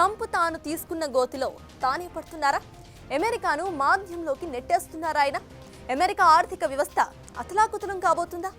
Trump తాను తీసుకున్న గోతిలో తానే పడుతున్నారా? అమెరికాను మాధ్యంలోకి నెట్టేస్తున్నారా ఆయన? అమెరికా ఆర్థిక వ్యవస్థ అతలాకుతలం కాబోతుందా?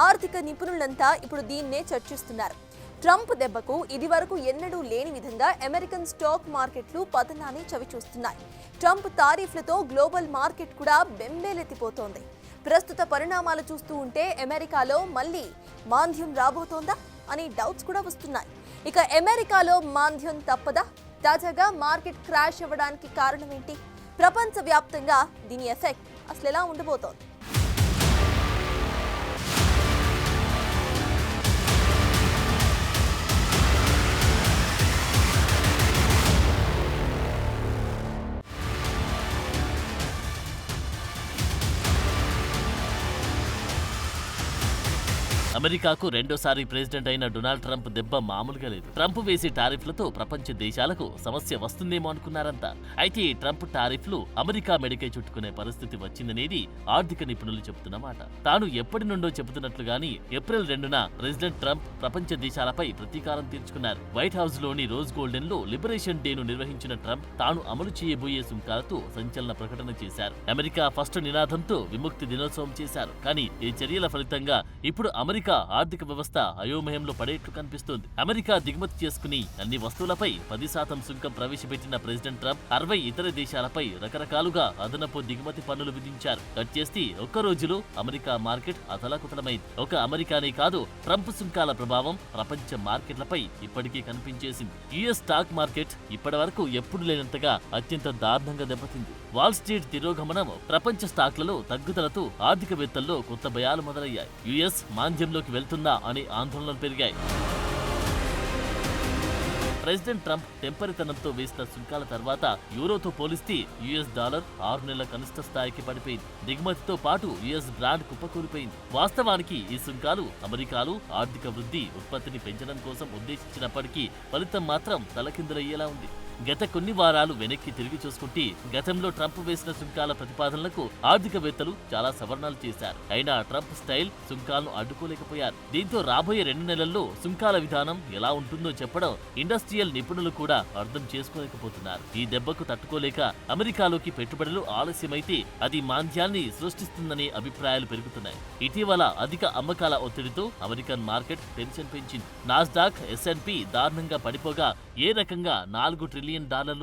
ఆర్థిక నిపుణులంతా ఇప్పుడు దీన్నే చర్చిస్తున్నారు. ట్రంప్ దెబ్బకు ఇదివరకు ఎన్నడూ లేని విధంగా అమెరికన్ స్టాక్ మార్కెట్లు పతనాన్ని చవిచూస్తున్నాయి. ట్రంప్ తారీఫ్లతో గ్లోబల్ మార్కెట్ కూడా బెంబేలెత్తిపోతోంది. ప్రస్తుత పరిణామాలు చూస్తూ ఉంటే అమెరికాలో మళ్ళీ మాంద్యం రాబోతోందా అని డౌట్స్ కూడా వస్తున్నాయి. ఇక అమెరికాలో మాంద్యం తప్పదా? తాజాగా మార్కెట్ క్రాష్ అవ్వడానికి కారణం ఏంటి? ప్రపంచవ్యాప్తంగా దీని ఎఫెక్ట్ అసలు ఎలా ఉండబోతోంది? అమెరికాకు రెండోసారి ప్రెసిడెంట్ అయిన డొనాల్డ్ ట్రంప్ దెబ్బ మామూలుగా లేదు. ట్రంప్ వేసే టారిఫ్లతో ప్రపంచ దేశాలకు సమస్య వస్తుందేమో అనుకున్నారంతా. అయితే ఈ ట్రంప్ టారిఫ్లు అమెరికా మెడకై చుట్టుకునే పరిస్థితి వచ్చిందనేది ఆర్థిక నిపుణులు చెబుతున్నమాట. తాను ఎప్పటి నుండో చెబుతున్నట్లుగాని ఏప్రిల్ 2న ప్రెసిడెంట్ ట్రంప్ ప్రపంచ దేశాలపై ప్రతీకారం తీర్చుకున్నారు. వైట్ హౌస్ లోని రోజ్ గోల్డెన్ లో లిబరేషన్ డేను నిర్వహించిన ట్రంప్ తాను అమలు చేయబోయే సుంకాలతో సంచలన ప్రకటన చేశారు. అమెరికా ఫస్ట్ నినాదంతో విముక్తి దినోత్సవం చేశారు. కానీ ఈ చర్యల ఫలితంగా ఇప్పుడు అమెరికా ఆర్థిక వ్యవస్థ అయోమయంలో పడేట్లు కనిపిస్తోంది. అమెరికా దిగుమతి చేసుకుని అన్ని వస్తువులపై 10% సుంకం ప్రవేశపెట్టిన ప్రెసిడెంట్ ట్రంప్ 60 ఇతర దేశాలపై రకరకాలుగా అదనపు దిగుమతి పన్నులు విధించారు. కట్ చేసి ఒక్క రోజులో అమెరికా మార్కెట్ అతలాకుతలమైంది. ఒక అమెరికానే కాదు, ట్రంప్ సుంకాల ప్రభావం ప్రపంచ మార్కెట్లపై ఇప్పటికీ కనిపించేసింది. యుఎస్ స్టాక్ మార్కెట్ ఇప్పటి వరకు ఎప్పుడు లేనంతగా అత్యంత దారుణంగా దెబ్బతింది. వాల్ స్ట్రీట్ తిరోగమనం, ప్రపంచ స్టాక్లలో తగ్గుదలతో ఆర్థికవేత్తల్లో కొత్త భయాలు మొదలయ్యాయి. యుఎస్ మాంద్యంలోకి వెళ్తుందా అనే ఆందోళనలు పెరిగాయి. ప్రెసిడెంట్ ట్రంప్ టెంపరితనంతో వేసిన సుంకాల తర్వాత యూరోతో పోలిస్తే యుఎస్ డాలర్ 6 నెలల కనిష్ట స్థాయికి పడిపోయింది. దిగుమతితో పాటు యుఎస్ బ్రాండ్ కుప్పకూలిపోయింది. వాస్తవానికి ఈ సుంకాలు అమెరికాలో ఆర్థిక వృద్ధి, ఉత్పత్తిని పెంచడం కోసం ఉద్దేశించినప్పటికీ ఫలితం మాత్రం తలకిందులయ్యేలా ఉంది. గత కొన్ని వారాలు వెనక్కి తిరిగి చూసుకుంటే గతంలో ట్రంప్ వేసిన సుంకాల ప్రతిపాదనలకు ఆర్థికవేత్తలు చాలా సవరణలు చేశారు. అయినా ట్రంప్ స్టైల్ సుంకాలను అడ్డుకోలేకపోయారు. దీంతో రాబోయే 2 నెలల్లో సుంకాల విధానం ఎలా ఉంటుందో చెప్పడం ఇండస్ట్రియల్ నిపుణులు కూడా అర్థం చేసుకోలేకపోతున్నారు. ఈ దెబ్బకు తట్టుకోలేక అమెరికాలోకి పెట్టుబడులు ఆలస్యమైతే అది మాంద్యాన్ని సృష్టిస్తుందనే అభిప్రాయాలు పెరుగుతున్నాయి. ఇటీవల అధిక అమ్మకాల ఒత్తిడితో అమెరికన్ మార్కెట్ టెన్షన్ పెంచింది. నాస్డాక్, S&P దారుణంగా పడిపోగా ఏ రకంగా $4 ట్రిలియన్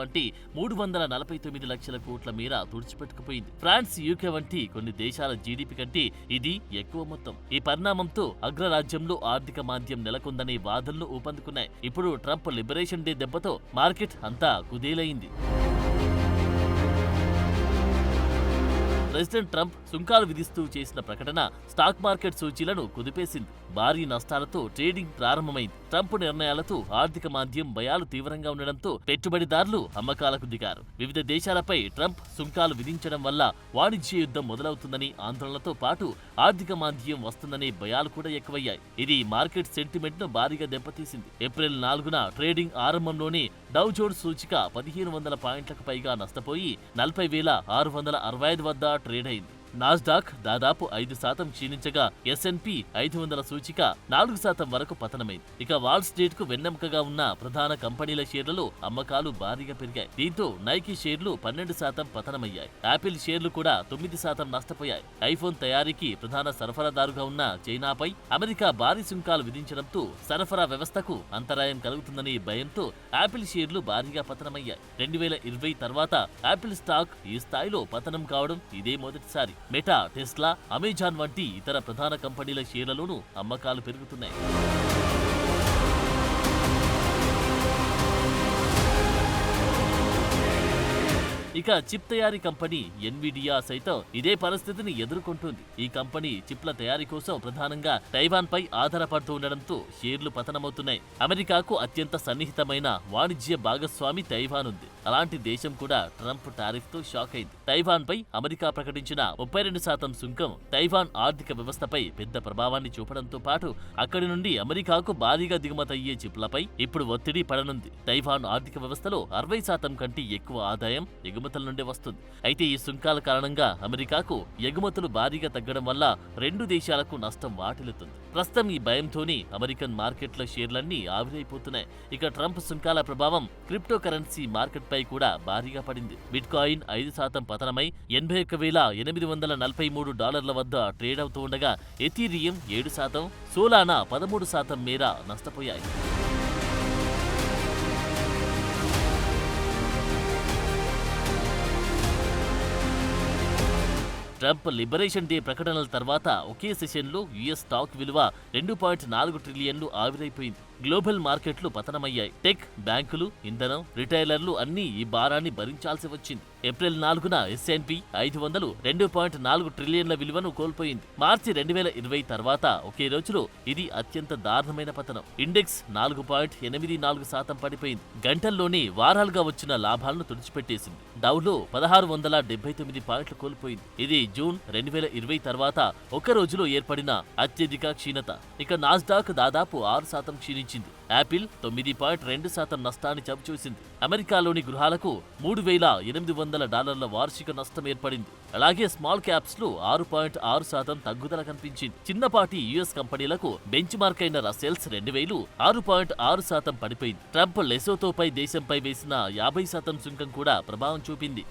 అంటే 349 లక్షల కోట్ల మేర తుడిచిపెట్టుకుపోయింది. ఫ్రాన్స్, యూకే వంటి కొన్ని దేశాల జీడీపీ కంటే ఇది ఎక్కువ మొత్తం. ఈ పరిణామంతో అగ్రరాజ్యంలో ఆర్థిక మాంద్యం నెలకొందనే వాదనలు ఊపందుకున్నాయి. ఇప్పుడు ట్రంప్ లిబరేషన్ డే దెబ్బతో మార్కెట్ అంతా కుదేలైంది. ప్రెసిడెంట్ ట్రంప్ సుంకాలు విధిస్తూ చేసిన ప్రకటన స్టాక్ మార్కెట్ సూచీలను కుదిపేసింది. భారీ నష్టాలతో ట్రేడింగ్ ప్రారంభమైంది. ట్రంప్ నిర్ణయాలతో ఆర్థిక మాంద్యం భయాలు తీవ్రంగా ఉండడంతో పెట్టుబడిదారులు అమ్మకాలకు దిగారు. వివిధ దేశాలపై ట్రంప్ సుంకాలు విధించడం వల్ల వాణిజ్య యుద్ధం మొదలవుతుందని ఆందోళనతో పాటు ఆర్థిక మాంద్యం వస్తుందనే భయాలు కూడా ఎక్కువయ్యాయి. ఇది మార్కెట్ సెంటిమెంట్ ను భారీగా దెబ్బతీసింది. ఏప్రిల్ 4న ట్రేడింగ్ ఆరంభంలోనే డౌ జోన్స్ సూచిక 1500 పాయింట్లకు పైగా నష్టపోయి 40,665 వద్ద ట్రేడ్ అయింది. నాస్డాక్ దాదాపు 5% క్షీణించగా S&P 500 సూచిక 4% వరకు పతనమైంది. ఇక వాల్ స్ట్రీట్ కు వెన్నెముకగా ఉన్న ప్రధాన కంపెనీల షేర్లలో అమ్మకాలు భారీగా పెరిగాయి. దీంతో నైకీ షేర్లు 12% పతనమయ్యాయి. యాపిల్ షేర్లు కూడా 9% నష్టపోయాయి. ఐఫోన్ తయారీకి ప్రధాన సరఫరాదారుగా ఉన్న చైనాపై అమెరికా భారీ సుంకాలు విధించడంతో సరఫరా వ్యవస్థకు అంతరాయం కలుగుతుందనే భయంతో యాపిల్ షేర్లు భారీగా పతనమయ్యాయి. 2020 తర్వాత యాపిల్ స్టాక్ ఈ స్థాయిలో పతనం కావడం ఇదే మొదటిసారి. మెటా, టెస్లా, అమెజాన్ వంటి ఇతర ప్రధాన కంపెనీల షేర్లలోనూ అమ్మకాలు పెరుగుతున్నాయి. ఇక చిప్ తయారీ కంపెనీ ఎన్విడియా సైతం ఇదే పరిస్థితిని ఎదుర్కొంటుంది. ఈ కంపెనీ చిప్ల తయారీ కోసం ప్రధానంగా తైవాన్ పై ఆధారపడుతూ ఉండడంతో షేర్లు పతనమవుతున్నాయి. అమెరికాకు అత్యంత సన్నిహితమైన వాణిజ్య భాగస్వామి తైవాన్ ఉంది. అలాంటి దేశం కూడా ట్రంప్ టారిఫ్ తో షాక్ అయింది. తైవాన్ పై అమెరికా ప్రకటించిన 32% సుంకం తైవాన్ ఆర్థిక వ్యవస్థపై పెద్ద ప్రభావాన్ని చూపడంతో పాటు అక్కడి నుండి అమెరికాకు భారీగా దిగుమతయ్యే చిప్లపై ఇప్పుడు ఒత్తిడి పడనుంది. తైవాన్ ఆర్థిక వ్యవస్థలో 60% కంటే ఎక్కువ ఆదాయం ఎగుమతుల నుండే వస్తుంది. అయితే ఈ సుంకాల కారణంగా అమెరికాకు ఎగుమతులు భారీగా తగ్గడం వల్ల రెండు దేశాలకు నష్టం వాటిల్లుతుంది. ప్రస్తుతం ఈ భయంతోనే అమెరికన్ మార్కెట్ల షేర్లన్నీ ఆవిరైపోతున్నాయి. ఇక ట్రంప్ సుంకాల ప్రభావం క్రిప్టో కరెన్సీ మార్కెట్ పై కూడా భారీగా పడింది. బిట్కాయిన్ 5% పతనమై $81,843 వద్ద ట్రేడ్ అవుతూ ఉండగా ఎథీరియం 7%, సోలానా 13% మేర నష్టపోయాయి. ట్రంప్ లిబరేషన్ డే ప్రకటనల తర్వాత ఒకే సెషన్లో యుఎస్ స్టాక్ విలువ 2.4 ట్రిలియన్లు ఆవిరైపోయింది. గ్లోబల్ మార్కెట్లు పతనమయ్యాయి. టెక్, బ్యాంకులు, ఇంధనం, రిటైలర్లు అన్నీ ఈ భారాన్ని భరించాల్సి వచ్చింది. ఏప్రిల్ 4న S&P 500 2.4 ట్రిలియన్ల విలువను కోల్పోయింది. మార్చి 2020 తర్వాత ఒకే రోజులో ఇది అత్యంత దారుణమైన పతనం. ఇండెక్స్ 4.84% పడిపోయింది. గంటల్లోనే వారాలుగా వచ్చిన లాభాలను తుడిచిపెట్టేసింది. డౌలో 1679 పాయింట్లు కోల్పోయింది. ఇది జూన్ 2020 తర్వాత ఒక రోజులో ఏర్పడిన అత్యధిక క్షీణత. ఇక నాస్డాక్ దాదాపు 6% క్షీణించింది. యాపిల్ 9.2% నష్టాన్ని చవిచూసింది. అమెరికాలోని గృహాలకు $3,800 వార్షిక నష్టం ఏర్పడింది. అలాగే స్మాల్ క్యాప్స్ లో 6.6% తగ్గుదల కనిపించింది. చిన్నపాటి యుఎస్ కంపెనీలకు బెంచ్ మార్క్ అయిన రసెల్స్ 2000 6.6% పడిపోయింది. ట్రంప్ లెసోతోపై దేశంపై వేసిన 50% సుంకం కూడా ప్రభావం చూపింది.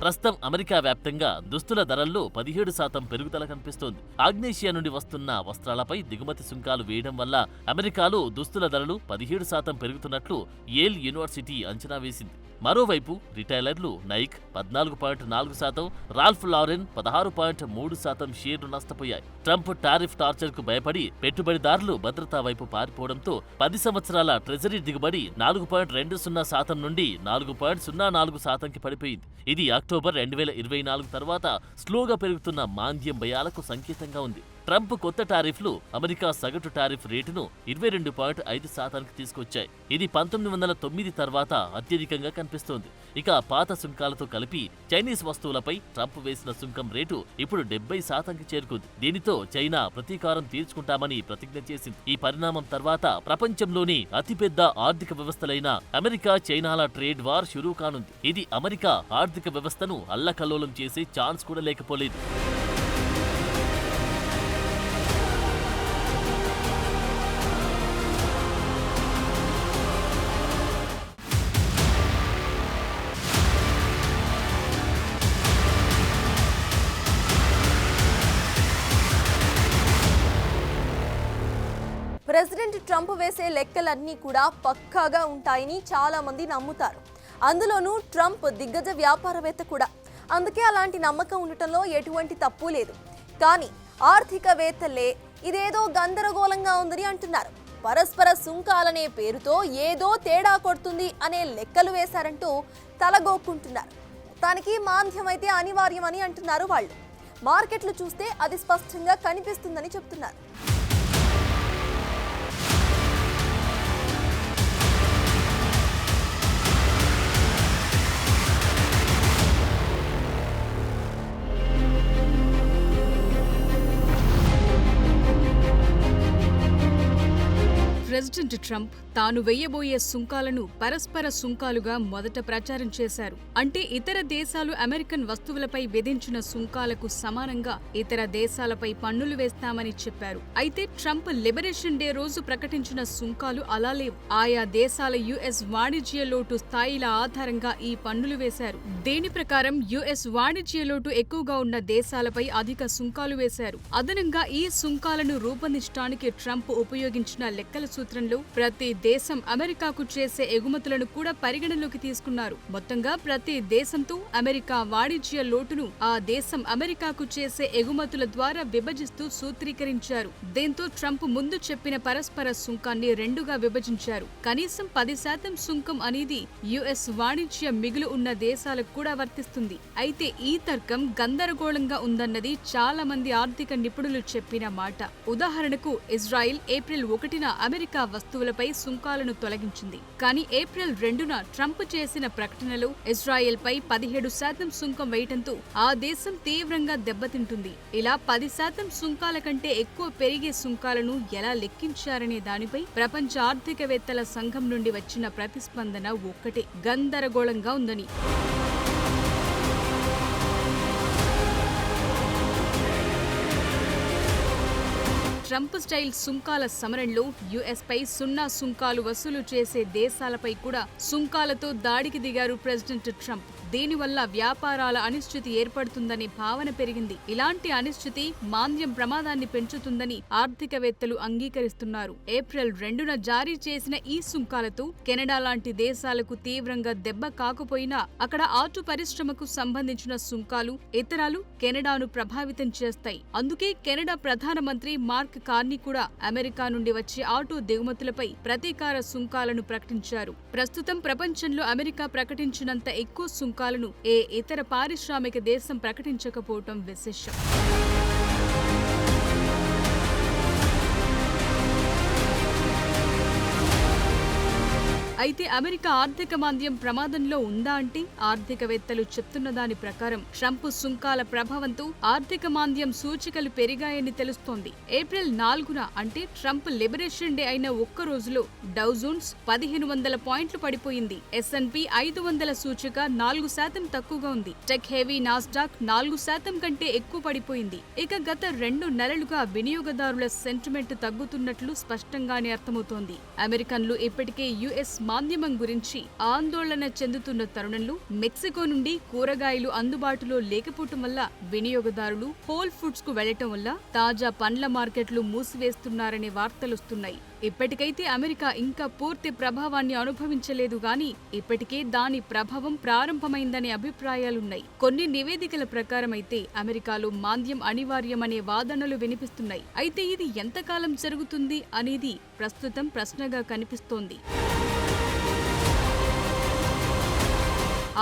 ప్రస్తుతం అమెరికా వ్యాప్తంగా దుస్తుల ధరల్లో 17% పెరుగుదల కనిపిస్తోంది. ఆగ్నేషియా నుండి వస్తున్న వస్త్రాలపై దిగుమతి సుంకాలు వేయడం వల్ల అమెరికాలో దుస్తుల ధరలు 17% పెరుగుతున్నట్లు యేల్ యూనివర్సిటీ అంచనా వేసింది. మరోవైపు రిటైలర్లు నైక్ 14.4%, రాల్ఫ్ లారెన్ 16.3% షేర్లు నష్టపోయాయి. ట్రంప్ టారిఫ్ టార్చర్ కు భయపడి పెట్టుబడిదారులు భద్రతా వైపు పారిపోవడంతో 10 సంవత్సరాల ట్రెజరీ దిగుబడి 4.20% నుండి 4.04%కి పడిపోయింది. ఇది అక్టోబర్ 2024 తర్వాత స్లోగా పెరుగుతున్న మాంద్యం భయాలకు సంకేతంగా ఉంది. ట్రంప్ కొత్త టారిఫ్లు అమెరికా సగటు టారిఫ్ రేటును 22.5%కి తీసుకొచ్చాయి. ఇది 1909 తర్వాత అత్యధికంగా కనిపిస్తోంది. ఇక పాత సుంకాలతో కలిపి చైనీస్ వస్తువులపై ట్రంప్ వేసిన సుంకం రేటు ఇప్పుడు 70%కి చేరుకుంది. దీనితో చైనా ప్రతీకారం తీర్చుకుంటామని ప్రతిజ్ఞ చేసింది. ఈ పరిణామం తర్వాత ప్రపంచంలోని అతిపెద్ద ఆర్థిక వ్యవస్థలైన అమెరికా చైనాల ట్రేడ్ వార్ షురూ కానుంది. ఇది అమెరికా ఆర్థిక వ్యవస్థను అల్లకల్లోలం చేసే ఛాన్స్ కూడా లేకపోలేదు. ప్రెసిడెంట్ ట్రంప్ వేసే లెక్కలన్నీ కూడా పక్కాగా ఉంటాయని చాలా మంది నమ్ముతారు. అందులోనూ ట్రంప్ దిగ్గజ వ్యాపారవేత్త కూడా. అందుకే అలాంటి నమ్మకం ఉండటంలో ఎటువంటి తప్పు లేదు. కానీ ఆర్థికవేత్తలే ఇదేదో గందరగోళంగా ఉందని అంటున్నారు. పరస్పర సుంకాలనే పేరుతో ఏదో తేడా కొడుతుంది అనే లెక్కలు వేశారంటూ తలగోక్కుంటున్నారు. మొత్తానికి మాంద్యమైతే అనివార్యమని అంటున్నారు వాళ్ళు. మార్కెట్లు చూస్తే అది స్పష్టంగా కనిపిస్తుందని చెప్తున్నారు. ప్రెసిడెంట్ ట్రంప్ తాను వేయబోయే సుంకాలను పరస్పర సుంకాలుగా మొదట ప్రచారం చేశారు. అంటే ఇతర దేశాలు అమెరికన్ వస్తువులపై విధించిన సుంకాలకు సమానంగా ఇతర దేశాలపై పన్నులు వేస్తామని చెప్పారు. అయితే ట్రంప్ లిబరేషన్ డే రోజు ప్రకటించిన సుంకాలు అలా లేవు. ఆయా దేశాల యుఎస్ వాణిజ్య లోటు స్థాయిల ఆధారంగా ఈ పన్నులు వేశారు. దీని ప్రకారం యుఎస్ వాణిజ్య లోటు ఎక్కువగా ఉన్న దేశాలపై అధిక సుంకాలు వేశారు. అదనంగా ఈ సుంకాలను రూపొందించడానికి ట్రంప్ ఉపయోగించిన లెక్కల సూత్రంలో ప్రతి దేశం అమెరికాకు చేసే ఎగుమతులను కూడా పరిగణలోకి తీసుకున్నారు. మొత్తంగా ప్రతి దేశంతో అమెరికా వాణిజ్య లోటును ఆ దేశం అమెరికాకు చేసే ఎగుమతుల ద్వారా విభజిస్తూ సూత్రీకరించారు. దీంతో ట్రంప్ ముందు చెప్పిన పరస్పర సుంకాన్ని రెండుగా విభజించారు. కనీసం 10% సుంకం అనేది యుఎస్ వాణిజ్య మిగులు ఉన్న దేశాలకు కూడా వర్తిస్తుంది. అయితే ఈ తర్కం గందరగోళంగా ఉందన్నది చాలా మంది ఆర్థిక నిపుణులు చెప్పిన మాట. ఉదాహరణకు ఇజ్రాయిల్ ఏప్రిల్ 1న అమెరికా వస్తువులపై సుంకాలను తొలగించింది. కానీ ఏప్రిల్ 2న ట్రంప్ చేసిన ప్రకటనలో ఇజ్రాయెల్ పై 17% సుంకం వేయటంతో ఆ దేశం తీవ్రంగా దెబ్బతింటుంది. ఇలా 10% సుంకాల కంటే ఎక్కువ పెరిగే సుంకాలను ఎలా లెక్కించారనే దానిపై ప్రపంచ ఆర్థికవేత్తల సంఘం నుండి వచ్చిన ప్రతిస్పందన ఒక్కటే: గందరగోళంగా ఉందని. ట్రంప్ స్టైల్ సుంకాల సమరంలో యుఎస్ పై 0 సుంకాలు వసూలు చేసే దేశాలపై కూడా సుంకాలతో దాడికి దిగారు ప్రెసిడెంట్ ట్రంప్. దీనివల్ల వ్యాపారాల అనిశ్చితి ఏర్పడుతుందనే భావన పెరిగింది. ఇలాంటి అనిశ్చితి మాంద్యం ప్రమాదాన్ని పెంచుతుందని ఆర్థికవేత్తలు అంగీకరిస్తున్నారు. ఏప్రిల్ 2న జారీ చేసిన ఈ సుంకాలతో కెనడా లాంటి దేశాలకు తీవ్రంగా దెబ్బ కాకపోయినా అక్కడ ఆటో పరిశ్రమకు సంబంధించిన సుంకాలు ఇతరాలు కెనడాను ప్రభావితం చేస్తాయి. అందుకే కెనడా ప్రధానమంత్రి మార్క్ కార్నీ కూడా అమెరికా నుండి వచ్చే ఆటో దిగుమతులపై ప్రతీకార సుంకాలను ప్రకటించారు. ప్రస్తుతం ప్రపంచంలో అమెరికా ప్రకటించినంత ఎక్కువ సుంకాలను ఏ ఇతర పారిశ్రామిక దేశం ప్రకటించకపోవటం విశేషం. అయితే అమెరికా ఆర్థిక మాంద్యం ప్రమాదంలో ఉందా అంటే ఆర్థికవేత్తలు చెప్తున్న దాని ప్రకారం ట్రంప్ సుంకాల ప్రభావంతో ఆర్థిక మాంద్యం సూచికలు పెరిగాయని తెలుస్తోంది. ఏప్రిల్ 4న అంటే ట్రంప్ లిబరేషన్ డే అయిన ఒక్క రోజులో డౌ జోన్స్ 1500 పాయింట్లు పడిపోయింది. S&P 500 సూచిక 4% తక్కువగా ఉంది. టెక్ హెవీ నాస్డాక్ 4% కంటే ఎక్కువ పడిపోయింది. ఇక గత 2 నెలలుగా వినియోగదారుల సెంటిమెంట్ తగ్గుతున్నట్లు స్పష్టంగానే అర్థమవుతోంది. అమెరికన్లు ఇప్పటికే యుఎస్ మాంద్యమం గురించి ఆందోళన చెందుతున్న తరుణంలో మెక్సికో నుండి కూరగాయలు అందుబాటులో లేకపోవటం వల్ల వినియోగదారులు హోల్ ఫుడ్స్ కు వెళ్లటం వల్ల తాజా పండ్ల మార్కెట్లు మూసివేస్తున్నారనే వార్తలొస్తున్నాయి. ఇప్పటికైతే అమెరికా ఇంకా పూర్తి ప్రభావాన్ని అనుభవించలేదు గాని ఇప్పటికే దాని ప్రభావం ప్రారంభమైందనే అభిప్రాయాలున్నాయి. కొన్ని నివేదికల ప్రకారం అయితే అమెరికాలో మాంద్యం అనివార్యమనే వాదనలు వినిపిస్తున్నాయి. అయితే ఇది ఎంతకాలం జరుగుతుంది అనేది ప్రస్తుతం ప్రశ్నగా కనిపిస్తోంది.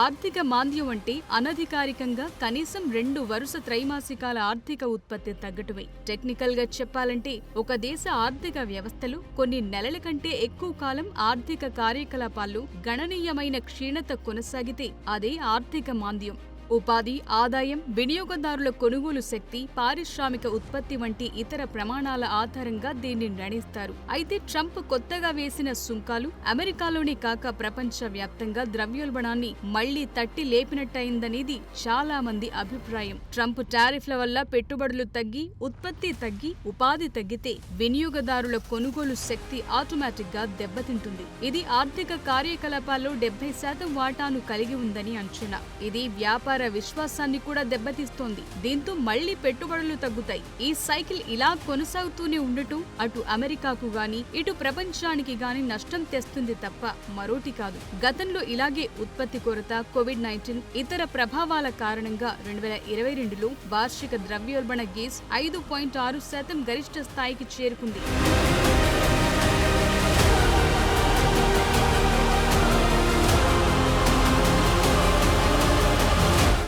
ఆర్థిక మాంద్యం అంటే అనధికారికంగా కనీసం 2 వరుస త్రైమాసికాల ఆర్థిక ఉత్పత్తి తగ్గటమే. టెక్నికల్ గా చెప్పాలంటే ఒక దేశ ఆర్థిక వ్యవస్థలు కొన్ని నెలల కంటే ఎక్కువ కాలం ఆర్థిక కార్యకలాపాల్లో గణనీయమైన క్షీణత కొనసాగితే అదే ఆర్థిక మాంద్యం. ఉపాధి, ఆదాయం, వినియోగదారుల కొనుగోలు శక్తి, పారిశ్రామిక ఉత్పత్తి వంటి ఇతర ప్రమాణాల ఆధారంగా దీన్ని నిర్ణయిస్తారు. అయితే ట్రంప్ కొత్తగా వేసిన సుంకాలు అమెరికాలోనే కాక ప్రపంచ వ్యాప్తంగా ద్రవ్యోల్బణాన్ని మళ్లీ తట్టి లేపినట్టయిందనేది చాలా మంది అభిప్రాయం. ట్రంప్ టారిఫ్ల వల్ల పెట్టుబడులు తగ్గి, ఉత్పత్తి తగ్గి, ఉపాధి తగ్గితే వినియోగదారుల కొనుగోలు శక్తి ఆటోమేటిక్ గా దెబ్బతింటుంది. ఇది ఆర్థిక కార్యకలాపాల్లో 70% వాటాను కలిగి ఉందని అంచనా. ఇది వ్యాపార విశ్వాసాన్ని కూడా దెబ్బతీస్తోంది. దీంతో మళ్లీ పెట్టుబడులు తగ్గుతాయి. ఈ సైకిల్ ఇలా కొనసాగుతూనే ఉండటం అటు అమెరికాకు గాని ఇటు ప్రపంచానికి గాని నష్టం తెస్తుంది తప్ప మరోటి కాదు. గతంలో ఇలాగే ఉత్పత్తి కొరత, కోవిడ్-19 ఇతర ప్రభావాల కారణంగా 2022లో వార్షిక ద్రవ్యోల్బణ గేజ్ 5.6% గరిష్ట స్థాయికి చేరుకుంది.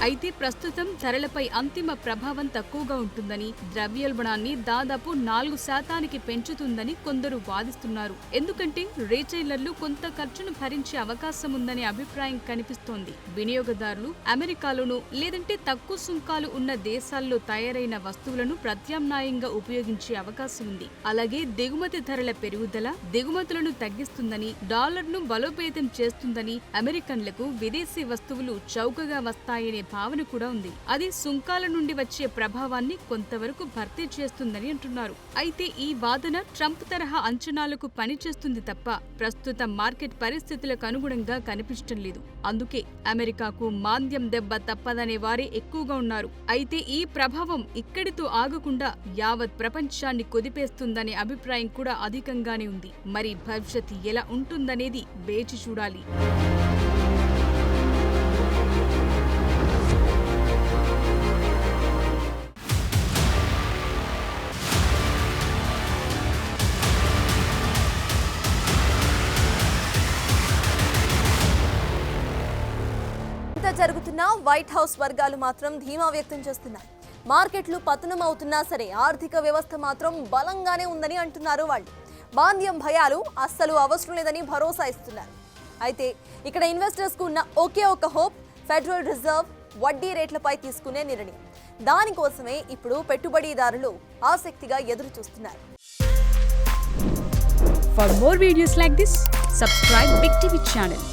అయితే ప్రస్తుతం ధరలపై అంతిమ ప్రభావం తక్కువగా ఉంటుందని, ద్రవ్యోల్బణాన్ని దాదాపు 4% పెంచుతుందని కొందరు వాదిస్తున్నారు. ఎందుకంటే రీటైలర్లు కొంత ఖర్చును భరించే అవకాశం ఉందనే అభిప్రాయం కనిపిస్తోంది. వినియోగదారులు అమెరికాలోనూ లేదంటే తక్కువ సుంకాలు ఉన్న దేశాల్లో తయారైన వస్తువులను ప్రత్యామ్నాయంగా ఉపయోగించే అవకాశం ఉంది. అలాగే దిగుమతి ధరల పెరుగుదల దిగుమతులను తగ్గిస్తుందని, డాలర్ను బలోపేతం చేస్తుందని, అమెరికన్లకు విదేశీ వస్తువులు చౌకగా వస్తాయనే భావన భావన కూడా ఉంది. అది సుంకాల నుండి వచ్చే ప్రభావాన్ని కొంతవరకు భర్తీ చేస్తుందని అంటున్నారు. అయితే ఈ వాదన ట్రంప్ తరహా అంచనాలకు పనిచేస్తుంది తప్ప ప్రస్తుత మార్కెట్ పరిస్థితులకు అనుగుణంగా కనిపించడం లేదు. అందుకే అమెరికాకు మాంద్యం దెబ్బ తప్పదనే వారే ఎక్కువగా ఉన్నారు. అయితే ఈ ప్రభావం ఇక్కడితో ఆగకుండా యావత్ ప్రపంచాన్ని కుదిపేస్తుందనే అభిప్రాయం కూడా అధికంగానే ఉంది. మరి భవిష్యత్ ఎలా ఉంటుందనేది వేచి చూడాలి. జరుగుతున్న వైట్ హౌస్ వర్గాలు మాత్రం ధీమా వ్యక్తం చేస్తున్నారు. మార్కెట్లు పతనం అవుతున్నా సరే ఆర్థిక వ్యవస్థ మాత్రం బలంగానే ఉందని అంటున్నారు వాళ్ళు. మాంద్యం భయాలు అస్సలు అవసరం లేదని భరోసా ఇస్తున్నారు. అయితే ఇక్కడ ఇన్వెస్టర్స్ కు ఉన్న ఒకే ఒక హోప్ ఫెడరల్ రిజర్వ్ వడ్డీ రేట్లపై తీసుకునే నిర్ణయం. దానికోసమే ఇప్పుడు పెట్టుబడిదారులు ఆసక్తిగా ఎదురు చూస్తున్నారు. For more videos like this, subscribe Big TV channel.